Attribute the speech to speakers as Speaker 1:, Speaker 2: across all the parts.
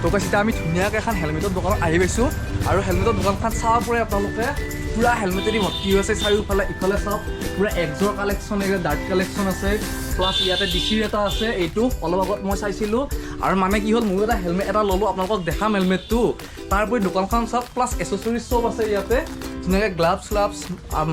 Speaker 1: তো কৈছে এতিয়া আমি ধুনীয়াকৈ এখন হেলমেটৰ দোকানত আহি পাইছোঁ আৰু হেলমেটৰ দোকানখন চাব পাৰে আপোনালোকে পুৰা হেলমেটেদি ভৰ্তি হৈ আছে চাৰিওফালে ইফালে চাওক পুৰা এক্সৰ কালেকশ্যন ডাৰ্ট কালেকশ্যন আছে প্লাছ ইয়াতে ডিচিৰ এটা আছে এইটো অলপ আগত মই চাইছিলোঁ আৰু মানে কি হ'ল মোৰ এটা হেলমেট এটা ল'লোঁ আপোনালোকক দেখাম হেলমেটটো তাৰ উপৰি দোকানখন চাওক প্লাছ এচেচৰিজ চব আছে ইয়াতে ধুনীয়াকৈ গ্লাভছ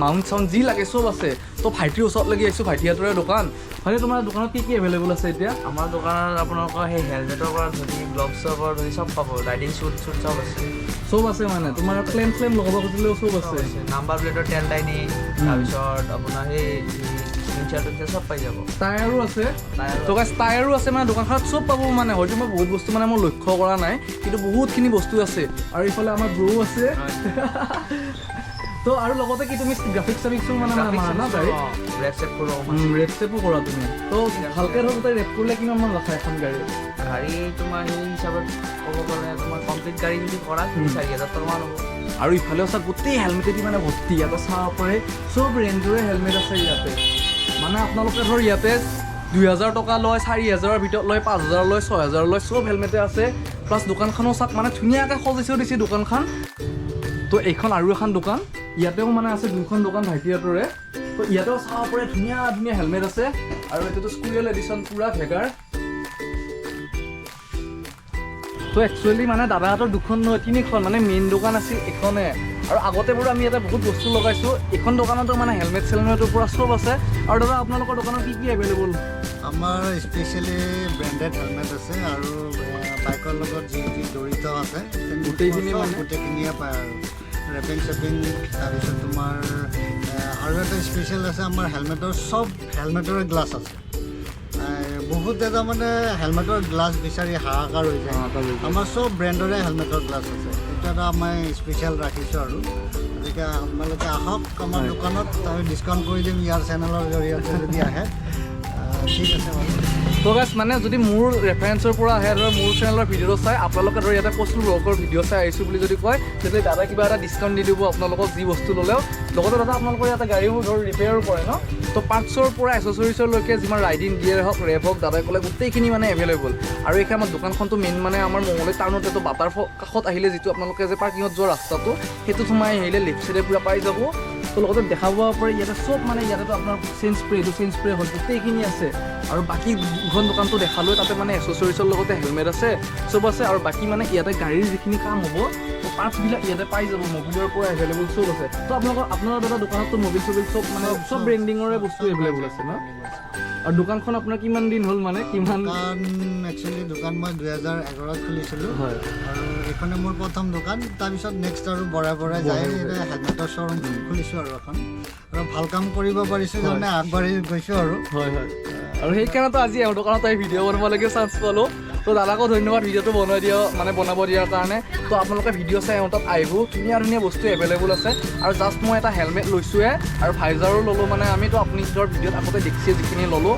Speaker 1: মাউণ্ট চাউণ্ট যি লাগে চব আছে তো ভাইটিৰ ওচৰত লাগি আহিছোঁ ভাইটিহঁতৰে দোকান ভাইটি তোমাৰ দোকানত কি এভেইলেবল আছে এতিয়া
Speaker 2: আমাৰ দোকানত আপোনালোকৰ সেই হেলমেটৰ পৰা ধৰি গ্লভছৰ পৰা ধৰি চব পাব ৰাইডিং শ্বুট চব আছে
Speaker 1: চব আছে মানে তোমাৰ ক্লেম লগাব খুজিলেও চব আছে
Speaker 2: নাম্বাৰ প্লেটৰ তেল ডাইনি তাৰপিছত আপোনাৰ সেই ইনচাৰ্ট চব পাই যাব
Speaker 1: টায়াৰো আছে তো গাইছ টায়াৰো আছে মানে দোকানখনত চব পাব মানে হয়তো মই বহুত বস্তু মানে মই লক্ষ্য কৰা নাই কিন্তু বহুতখিনি বস্তু আছে আৰু ইফালে আমাৰ ব্ৰো আছে তো আৰু লগতে কি তুমি গ্ৰাফিক্স চাফিক্সো মানে মাৰা না গাড়ী
Speaker 2: ৰেপ
Speaker 1: চেপো কৰা তুমি তো ভালকৈ ধৰক তাই ৰেপ কৰিলে কিমান মান ৰাখা এখন গাড়ী
Speaker 2: তোমাৰ সেই হিচাপত ক'ব গ'লে তোমাৰ কমপ্লিট গাড়ী যদি কৰা 4,000 টকামান হ'ব
Speaker 1: আৰু ইফালেও চাওক গোটেই হেলমেটেদি মানে ভৰ্তি ইয়াতে চাব পাৰে চব ৰেঞ্জৰে হেলমেট আছে ইয়াতে মানে আপোনালোকে ধৰ ইয়াতে 2,000 টকা লয় 4,000ৰ ভিতৰত লয় 5,000 লয় 6,000 লয় চব হেলমেটে আছে প্লাছ দোকানখনো চাওক মানে ধুনীয়াকৈ সজাইছেও দিছে দোকানখন তো এইখন আৰু এখন দোকান ইয়াতেও মানে আছে দুখন দোকান ভাইটিহঁতৰে তো ইয়াতেও চাব পাৰে ধুনীয়া হেলমেট আছে আৰু এইটোতো স্কুৰিয়েল এডিশ্যন পুৰা ভেগাৰ তো একচুৱেলি মানে দাদাহঁতৰ দুখন নহয় তিনিখন মানে মেইন দোকান আছিল এখনে আৰু আগতে বাৰু আমি ইয়াতে বহুত বস্তু লগাইছোঁ এইখন দোকানতো মানে হেলমেট চেলমেটৰ পৰা চব আছে আৰু দাদা আপোনালোকৰ দোকানত কি এভেইলেবল
Speaker 3: আমাৰ স্পেচিয়েলি ব্ৰেণ্ডেড হেলমেট আছে আৰু বাইকৰ লগত যি যি জড়িত আছে গোটেইখিনিয়ে পায় আৰু ৰেপিং চেপিং তাৰপিছত তোমাৰ আৰু এটা স্পেচিয়েল আছে আমাৰ হেলমেটৰ চব হেলমেটৰে গ্লাছ আছে বহুত এটা মানে হেলমেটৰ গ্লাছ বিচাৰি হাহাকাৰ হৈ যায় আমাৰ চব ব্ৰেণ্ডৰে হেলমেটৰ গ্লাছ আছে এইটো এটা মই স্পেচিয়েল ৰাখিছোঁ আৰু গতিকে আপোনালোকে আহক আমাৰ দোকানত আমি ডিছকাউণ্ট কৰি দিম ইয়াৰ চেনেলৰ জৰিয়তে যদি আহে ঠিক আছে বাৰু
Speaker 1: তো গাইছ মানে যদি মোৰ ৰেফাৰেঞ্চৰ পৰা আহে ধৰ মোৰ চেনেলৰ ভিডিঅ'টো চাই আপোনালোকে ধৰ ইয়াতে কচুৰ ব্লগৰ ভিডিঅ' চাই আহিছোঁ বুলি যদি কয় তেতিয়া দাদা কিবা এটা ডিছকাউণ্ট দি দিব আপোনালোকক যি বস্তু ল'লেও লগতে দাদা আপোনালোকৰ ইয়াতে গাড়ীবোৰ ধৰ ৰিপেয়াৰো কৰে ন তো পাৰ্টছৰ পৰা এচেচৰিজলৈকে যিমান ৰাইডিং গিয়েৰ হওক ৰেপ হওক দাদাই ক'লে গোটেইখিনি মানে এভেইলেবল আৰু এইখন আমাৰ দোকানখনটো মেইন মানে আমাৰ মঙলদৈ টাউনতেতো বাটাৰ কাষত আহিলে যিটো আপোনালোকে যে পাৰ্কিঙত যোৱা ৰাস্তাটো সেইটো সোমাই আহিলে লেফ্ট চাইডে পূৰা পাই যাব তো লগতে দেখা পোৱা পাৰে ইয়াতে চব মানে ইয়াতেতো আপোনাৰ চেঞ্জ স্প্ৰে হ'ল গোটেইখিনি আছে আৰু বাকী দুখন দোকানটো দেখালৈ তাতে মানে এচেচৰিজৰ লগতে হেলমেট আছে চব আছে আৰু বাকী মানে ইয়াতে গাড়ীৰ যিখিনি কাম হ'ব তো পাৰ্টছবিলাক ইয়াতে পাই যাব মবিলৰ পৰা এভেইলেবল চব আছে তো আপোনাৰ দাদা দোকানততো মবিল চবিল চব মানে চব ব্ৰেণ্ডিঙৰে বস্তু এভেইলেবল আছে ন আৰু দোকানখন আপোনাৰ কিমান দিন হ'ল মানে কিমান
Speaker 3: একচুৱেলি দোকান মই 2011ত খুলিছিলোঁ
Speaker 1: হয়
Speaker 3: আৰু এইখনে মোৰ প্ৰথম দোকান তাৰপিছত নেক্সট আৰু বঢ়াই যায় হেলমেটৰ শ্ব'ৰুম খুলিছোঁ আৰু এখন আৰু ভাল কাম কৰিব পাৰিছোঁ কাৰণে আগবাঢ়ি গৈছোঁ আৰু
Speaker 1: হয় আৰু সেইকাৰণেতো আজি এওঁৰ দোকানত আহি ভিডিঅ' বনাবলৈকে চান্স পালোঁ তো দাদাকো ধন্যবাদ ভিডিঅ'টো বনাব দিয়াৰ কাৰণে তো আপোনালোকে ভিডিঅ' চাই এওঁ তাত আহিব ধুনীয়া বস্তু এভেইলেবল আছে আৰু জাষ্ট মই এটা হেলমেট লৈছোঁহে আৰু ভাইজাৰো ল'লোঁ মানে আমিতো আপুনি ধৰ ভিডিঅ'ত আগতে দেখিছে যিখিনি ল'লোঁ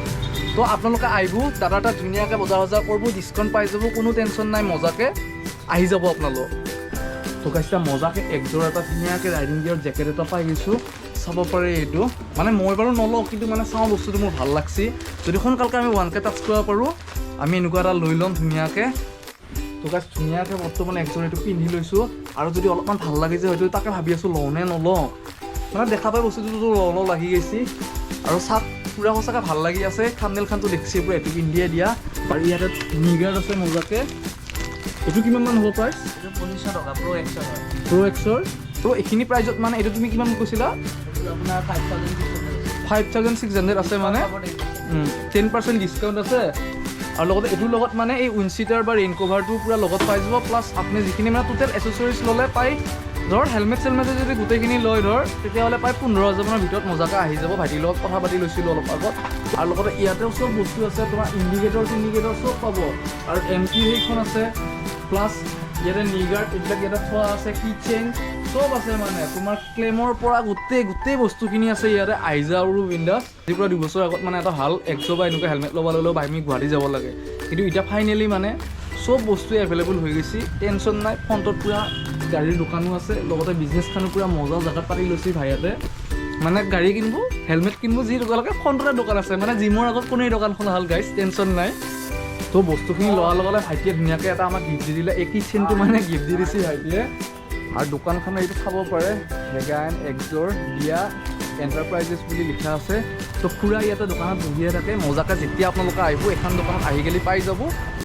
Speaker 1: তো আপোনালোকে আহিব দাদা তাত ধুনীয়াকৈ বজাৰ কৰিব ডিছকাউণ্ট পাই যাব কোনো টেনশ্যন নাই মজাকৈ আহি যাব আপোনালোক তো গাইছ মজাকৈ একযোৰ এটা ধুনীয়াকৈ ৰাইডিং গিয়াৰ জেকেট এটা পাই গৈছোঁ চাব পাৰে এইটো মানে মই বাৰু নলওঁ কিন্তু মানে চাওঁ বস্তুটো মোৰ ভাল লাগছি যদি সোনকালকৈ আমি 1K টাচ কৰিব পাৰোঁ আমি এনেকুৱা এটা লৈ ল'ম ধুনীয়াকৈ তো গাইছ ধুনীয়াকৈ বৰ্তমান একযোৰ এইটো পিন্ধি লৈছোঁ আৰু যদি অলপমান ভাল লাগিছে হয়তো তাকে ভাবি আছোঁ লওঁ নে নলওঁ মানে দেখা পাই বস্তুটো লওঁ লাগি গৈছে আৰু চাওক পুৰা সঁচাকৈ ভাল লাগি আছে থাম্বনেইলখনটো দেখিছে পুৰা এইটো পিন্ধিয়ে দিয়া আৰু ইয়াতে নিগাৰ্ড আছে মজাকৈ এইটো কিমান মান হ'ব প্ৰাইচ
Speaker 2: এইটো 2,500 টকা
Speaker 1: প্ৰ' এক্সৰ তো এইখিনি প্ৰাইজত মানে এইটো তুমি কিমান কৈছিলা
Speaker 2: আপোনাৰ
Speaker 1: 5,600 আছে মানে 10% ডিছকাউণ্ট আছে আৰু লগতে এইটোৰ লগত মানে এই উইণ্ডশ্বিটাৰ বা ৰেইন কভাৰটো পূৰা লগত পাই যাব প্লাছ আপুনি যিখিনি মানে টোটেল এচেচৰিজ ল'লে পাই ধৰ হেলমেট চেলমেটে যদি গোটেইখিনি লয় ধৰ তেতিয়াহ'লে প্ৰায় 15,000 মানৰ ভিতৰত মজাকৈ আহি যাব ভাইটিৰ লগত কথা পাতি লৈছিলোঁ অলপ আগত আৰু লগতে ইয়াতেও চব বস্তু আছে তোমাৰ ইণ্ডিকেটৰ চব পাব আৰু MP সেইখন আছে প্লাছ ইয়াতে নিগাৰ্ড এইবিলাক ইয়াতে থোৱা আছে কি চেইন চব আছে মানে তোমাৰ ক্লেমৰ পৰা গোটেই বস্তুখিনি আছে ইয়াতে আইজা আৰু বিন্দাছ আজিৰ পৰা 2 বছৰ আগত মানে এটা ভাল একযোৰ বা এনেকুৱা হেলমেট ল'ব ল'লেও আমি গুৱাহাটী যাব লাগে কিন্তু এতিয়া ফাইনেলি মানে চব বস্তুৱে এভেইলেবল হৈ গৈছে টেনশ্যন নাই ফ্ৰণ্টত পূৰা গাড়ীৰ দোকানো আছে লগতে বিজনেছখনো পূৰা মজা জেগাত পাতি লৈছে ভাইয়াতে মানে গাড়ী কিনিব হেলমেট কিনিব যি দোকান লাগে ফ্ৰণ্টতে দোকান আছে মানে জিমৰ আগত কোনো এই দোকানখন ভাল গাইছ টেনশ্যন নাই তো বস্তুখিনি লোৱাৰ লগে ভাইটিয়ে ধুনীয়াকৈ এটা আমাক গিফ্ট দি দিলে এই কিটচেনটো মানে গিফ্ট দি দিছে ভাইটিয়ে আৰু দোকানখনৰ এইটো চাব পাৰে ভেগান এক্সৰ দিয়া এণ্টাৰপ্ৰাইজেছ বুলি লিখা আছে তো খুৰা ইয়াতে দোকানত বহিয়ে থাকে মজাকৈ যেতিয়া আপোনালোকে আহিব এখন দোকানত আহি গ'লে পাই যাব